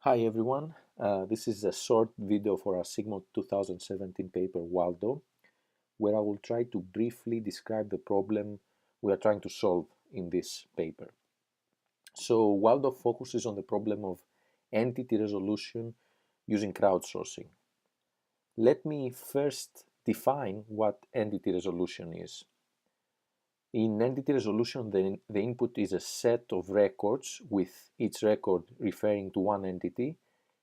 Hi everyone, this is a short video for our SIGMOD 2017 paper Waldo, where I will try to briefly describe the problem we are trying to solve in this paper. So Waldo focuses on the problem of entity resolution using crowdsourcing. Let me first define what entity resolution is. In entity resolution, the input is a set of records with each record referring to one entity,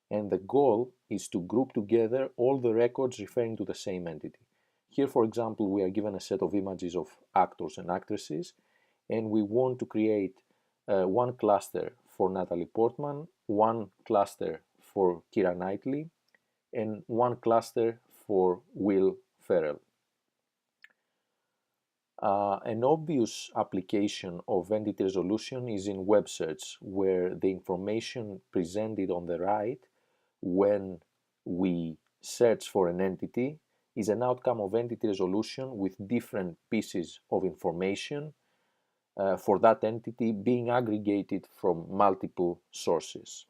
and the goal is to group together all the records referring to the same entity. Here, for example, we are given a set of images of actors and actresses, and we want to create one cluster for Natalie Portman, one cluster for Keira Knightley, and one cluster for Will Ferrell. An obvious application of entity resolution is in web search, where the information presented on the right when we search for an entity is an outcome of entity resolution with different pieces of information for that entity being aggregated from multiple sources.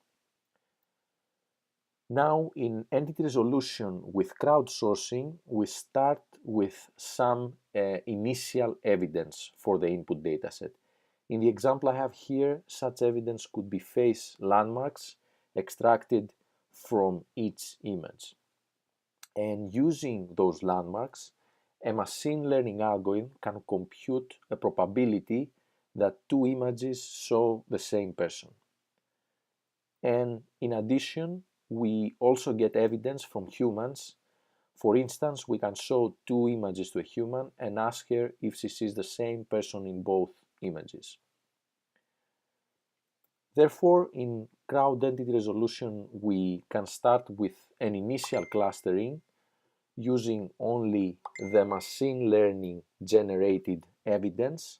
Now, in entity resolution with crowdsourcing, we start with some initial evidence for the input dataset. In the example I have here, such evidence could be face landmarks extracted from each image. And using those landmarks, a machine learning algorithm can compute a probability that two images show the same person. And in addition, we also get evidence from humans. For instance, we can show two images to a human and ask her if she sees the same person in both images. Therefore, in crowd entity resolution, we can start with an initial clustering using only the machine learning generated evidence,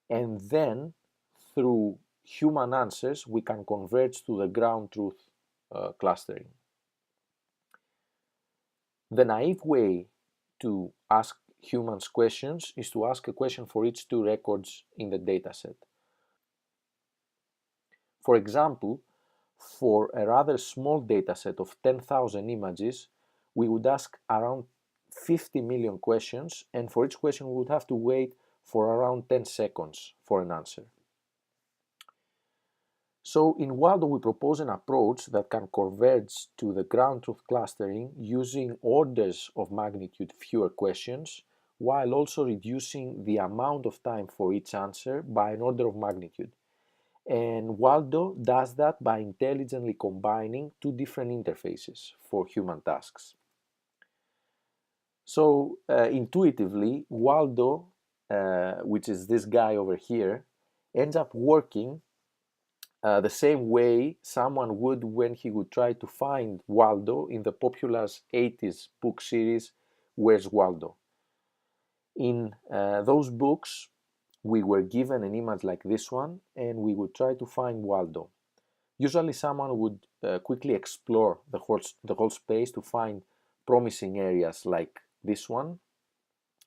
and then through human answers we can converge to the ground truth clustering. The naive way to ask humans questions is to ask a question for each two records in the dataset. For example, for a rather small dataset of 10,000 images, we would ask around 50 million questions, and for each question we would have to wait for around 10 seconds for an answer. So in Waldo, we propose an approach that can converge to the ground truth clustering using orders of magnitude fewer questions, while also reducing the amount of time for each answer by an order of magnitude. And Waldo does that by intelligently combining two different interfaces for human tasks. So intuitively, Waldo, which is this guy over here, ends up working the same way someone would when he would try to find Waldo in the popular 80s book series, Where's Waldo? In those books, we were given an image like this one, and we would try to find Waldo. Usually someone would quickly explore the whole space to find promising areas like this one.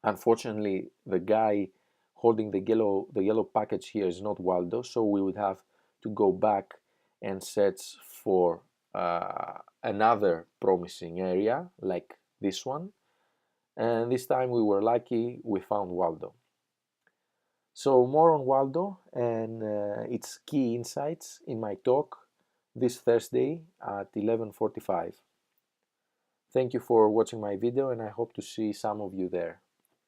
Unfortunately, the guy holding the yellow package here is not Waldo, so we would have to go back and search for another promising area like this one. And this time we were lucky, we found Waldo. So more on Waldo and its key insights in my talk this Thursday at 11:45. Thank you for watching my video, and I hope to see some of you there.